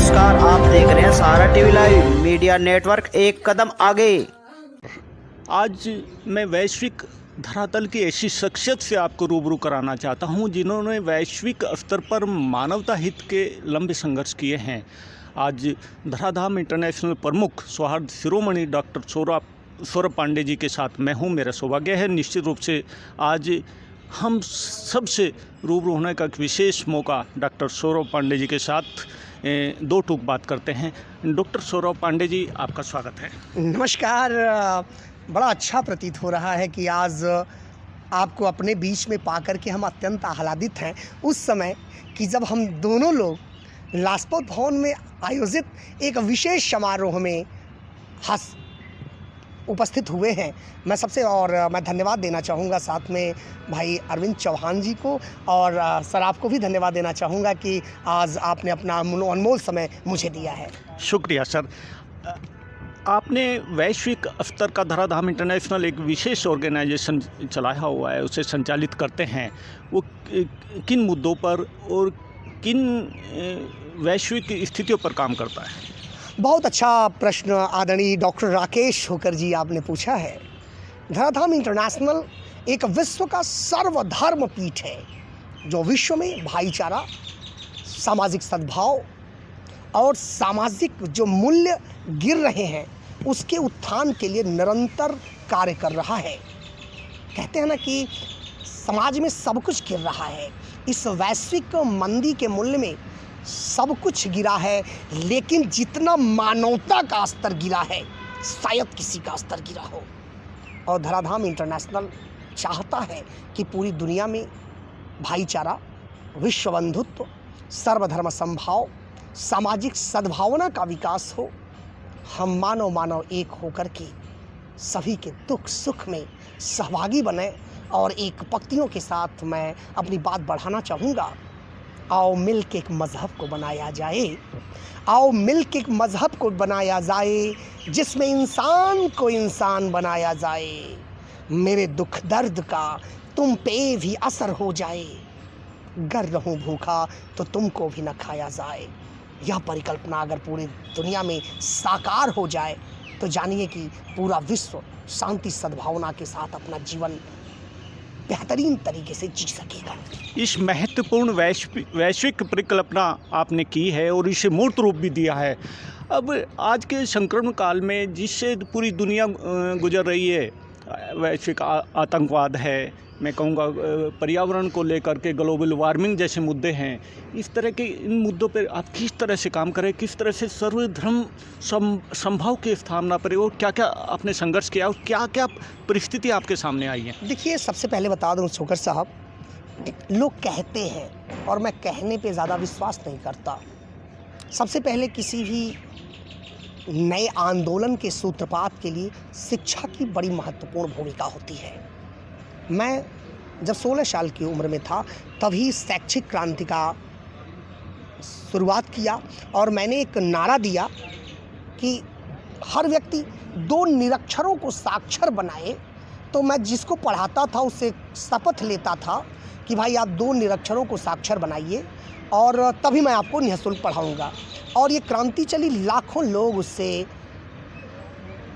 नमस्कार, आप देख रहे हैं सहारा टीवी लाइव मीडिया नेटवर्क, एक कदम आगे। आज मैं वैश्विक धरातल की ऐसी शख्सियत से आपको रूबरू कराना चाहता हूं जिन्होंने वैश्विक स्तर पर मानवता हित के लंबे संघर्ष किए हैं। आज धराधाम इंटरनेशनल प्रमुख सौहार्द शिरोमणि डॉक्टर सौरभ पांडे जी के साथ मैं हूं। मेरा सौभाग्य है निश्चित रूप से आज हम सबसे रूबरू होने का एक विशेष मौका डॉक्टर सौरभ पांडे जी के साथ दो टूक बात करते हैं। डॉक्टर सौरभ पांडे जी, आपका स्वागत है। नमस्कार। बड़ा अच्छा प्रतीत हो रहा है कि आज आपको अपने बीच में पाकर के हम अत्यंत आह्लादित हैं उस समय कि जब हम दोनों लोग लाजपत भवन में आयोजित एक विशेष समारोह में उपस्थित हुए हैं। मैं धन्यवाद देना चाहूँगा साथ में भाई अरविंद चौहान जी को, और सर आपको भी धन्यवाद देना चाहूँगा कि आज आपने अपना अनमोल समय मुझे दिया है। शुक्रिया सर। आपने वैश्विक स्तर का धराधाम इंटरनेशनल एक विशेष ऑर्गेनाइजेशन चलाया हुआ है, उसे संचालित करते हैं। वो किन मुद्दों पर और किन वैश्विक स्थितियों पर काम करता है? बहुत अच्छा प्रश्न आदरणीय डॉक्टर राकेश होकर जी आपने पूछा है। धराधाम इंटरनेशनल एक विश्व का सर्वधर्म पीठ है जो विश्व में भाईचारा, सामाजिक सद्भाव और सामाजिक जो मूल्य गिर रहे हैं उसके उत्थान के लिए निरंतर कार्य कर रहा है। कहते हैं ना कि समाज में सब कुछ गिर रहा है। इस वैश्विक मंदी के मूल्य में सब कुछ गिरा है, लेकिन जितना मानवता का स्तर गिरा है शायद किसी का स्तर गिरा हो। और धराधाम इंटरनेशनल चाहता है कि पूरी दुनिया में भाईचारा, विश्व बंधुत्व, सर्वधर्म समभाव, सामाजिक सद्भावना का विकास हो। हम मानव एक होकर के सभी के दुख सुख में सहभागी बने। और एक पंक्तियों के साथ मैं अपनी बात बढ़ाना चाहूँगा। आओ मिल के एक मज़हब को बनाया जाए, आओ मिल के एक मज़हब को बनाया जाए जिसमें इंसान को इंसान बनाया जाए। मेरे दुख दर्द का तुम पे भी असर हो जाए, गर रहूं भूखा तो तुमको भी न खाया जाए। यह परिकल्पना अगर पूरी दुनिया में साकार हो जाए तो जानिए कि पूरा विश्व शांति सद्भावना के साथ अपना जीवन बेहतरीन तरीके से जी सकेगा। इस महत्वपूर्ण वैश्विक परिकल्पना आपने की है और इसे मूर्त रूप भी दिया है। अब आज के संक्रमण काल में जिससे पूरी दुनिया गुजर रही है, वैश्विक आतंकवाद है, मैं कहूँगा पर्यावरण को लेकर के ग्लोबल वार्मिंग जैसे मुद्दे हैं, इस तरह के इन मुद्दों पर आप किस तरह से काम करें, किस तरह से सर्वधर्म समभाव की स्थापना पर, और क्या क्या आपने संघर्ष किया और क्या क्या परिस्थिति आपके सामने आई है? देखिए, सबसे पहले बता दूं शोकर साहब, लोग कहते हैं और मैं कहने पे ज़्यादा विश्वास नहीं करता। सबसे पहले किसी भी नए आंदोलन के सूत्रपात के लिए शिक्षा की बड़ी महत्वपूर्ण भूमिका होती है। मैं जब 16 साल की उम्र में था तभी शैक्षिक क्रांति का शुरुआत किया और मैंने एक नारा दिया कि हर व्यक्ति 2 निरक्षरों को साक्षर बनाए। तो मैं जिसको पढ़ाता था उससे शपथ लेता था कि भाई आप 2 निरक्षरों को साक्षर बनाइए और तभी मैं आपको निःशुल्क पढ़ाऊँगा। और ये क्रांति चली, लाखों लोग उससे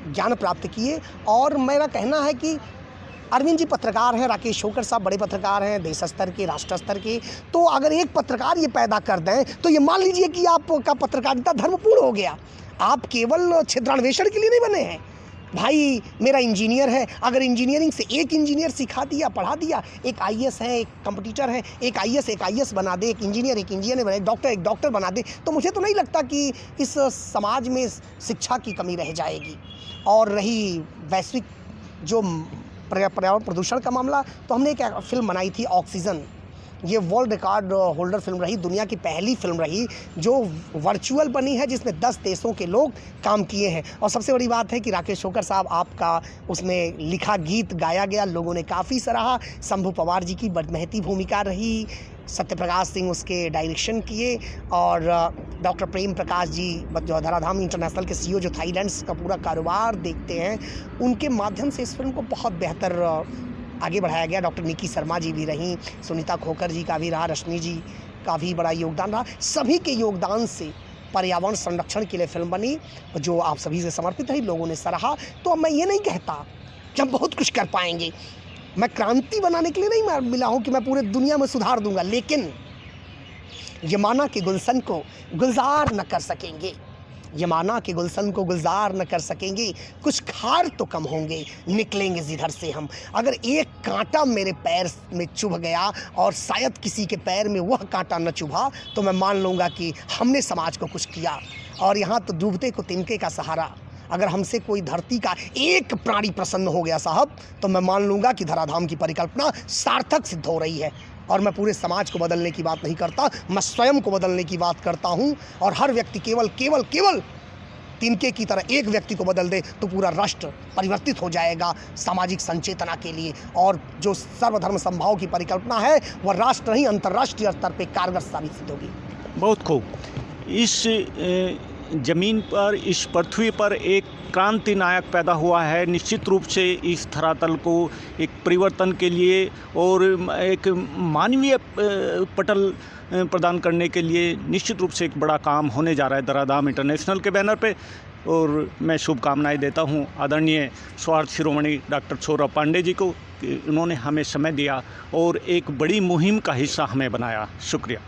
ज्ञान प्राप्त किए। और मेरा कहना है कि अरविंद जी पत्रकार हैं, राकेश होकर साहब बड़े पत्रकार हैं, देश स्तर के, राष्ट्र स्तर के। तो अगर एक पत्रकार ये पैदा कर दें तो ये मान लीजिए कि आपका पत्रकारिता धर्मपूर्ण हो गया। आप केवल छिद्रान्वेषण के लिए नहीं बने हैं। भाई मेरा इंजीनियर है, अगर इंजीनियरिंग से एक इंजीनियर सिखा दिया, पढ़ा दिया, एक आईएएस है, एक कंपटीटर है, एक आईएएस बना दे, एक इंजीनियर बना दे, एक डॉक्टर बना दे, तो मुझे तो नहीं लगता कि इस समाज में शिक्षा की कमी रह जाएगी। और रही वैश्विक जो पर्यावरण प्रदूषण का मामला, तो हमने एक फिल्म बनाई थी ऑक्सीजन। ये वर्ल्ड रिकॉर्ड होल्डर फिल्म रही, दुनिया की पहली फिल्म रही जो वर्चुअल बनी है, जिसमें 10 देशों के लोग काम किए हैं। और सबसे बड़ी बात है कि राकेश होकर साहब आपका उसमें लिखा गीत गाया गया, लोगों ने काफ़ी सराहा। शंभू पवार जी की महती भूमिका रही, सत्यप्रकाश सिंह उसके डायरेक्शन किए, और डॉक्टर प्रेम प्रकाश जी जो धराधाम इंटरनेशनल के सीईओ जो थाईलैंड का पूरा कारोबार देखते हैं, उनके माध्यम से इस फिल्म को बहुत बेहतर आगे बढ़ाया गया। डॉक्टर निकी शर्मा जी भी रहीं, सुनीता खोकर जी का भी रहा, रश्मि जी का भी बड़ा योगदान रहा। सभी के योगदान से पर्यावरण संरक्षण के लिए फिल्म बनी जो आप सभी से समर्पित रही, लोगों ने सराहा। तो अब मैं ये नहीं कहता कि हम बहुत कुछ कर पाएंगे, मैं क्रांति बनाने के लिए नहीं मिला हूँ कि मैं पूरे दुनिया में सुधार दूंगा, लेकिन ये माना कि गुलशन को गुलजार न कर सकेंगे, ये माना कि गुलशन को गुलजार न कर सकेंगे, कुछ खार तो कम होंगे, निकलेंगे जिधर से हम। अगर एक कांटा मेरे पैर में चुभ गया और शायद किसी के पैर में वह कांटा न चुभा, तो मैं मान लूँगा कि हमने समाज को कुछ किया। और यहाँ तो डूबते को तिनके का सहारा, अगर हमसे कोई धरती का एक प्राणी प्रसन्न हो गया साहब, तो मैं मान लूँगा कि धराधाम की परिकल्पना सार्थक सिद्ध हो रही है। और मैं पूरे समाज को बदलने की बात नहीं करता, मैं स्वयं को बदलने की बात करता हूँ। और हर व्यक्ति केवल तिनके की तरह एक व्यक्ति को बदल दे तो पूरा राष्ट्र परिवर्तित हो जाएगा सामाजिक संचेतना के लिए। और जो सर्वधर्म समभाव की परिकल्पना है वह राष्ट्र नहीं अंतर्राष्ट्रीय स्तर पर कारगर साबित सिद्ध होगी। बहुत खूब। इस ज़मीन पर, इस पृथ्वी पर एक क्रांति नायक पैदा हुआ है। निश्चित रूप से इस धरातल को एक परिवर्तन के लिए और एक मानवीय पटल प्रदान करने के लिए निश्चित रूप से एक बड़ा काम होने जा रहा है धराधाम इंटरनेशनल के बैनर पे। और मैं शुभकामनाएं देता हूं आदरणीय स्वार्थ शिरोमणि डॉक्टर छोरा पांडे जी को कि उन्होंने हमें समय दिया और एक बड़ी मुहिम का हिस्सा हमें बनाया। शुक्रिया।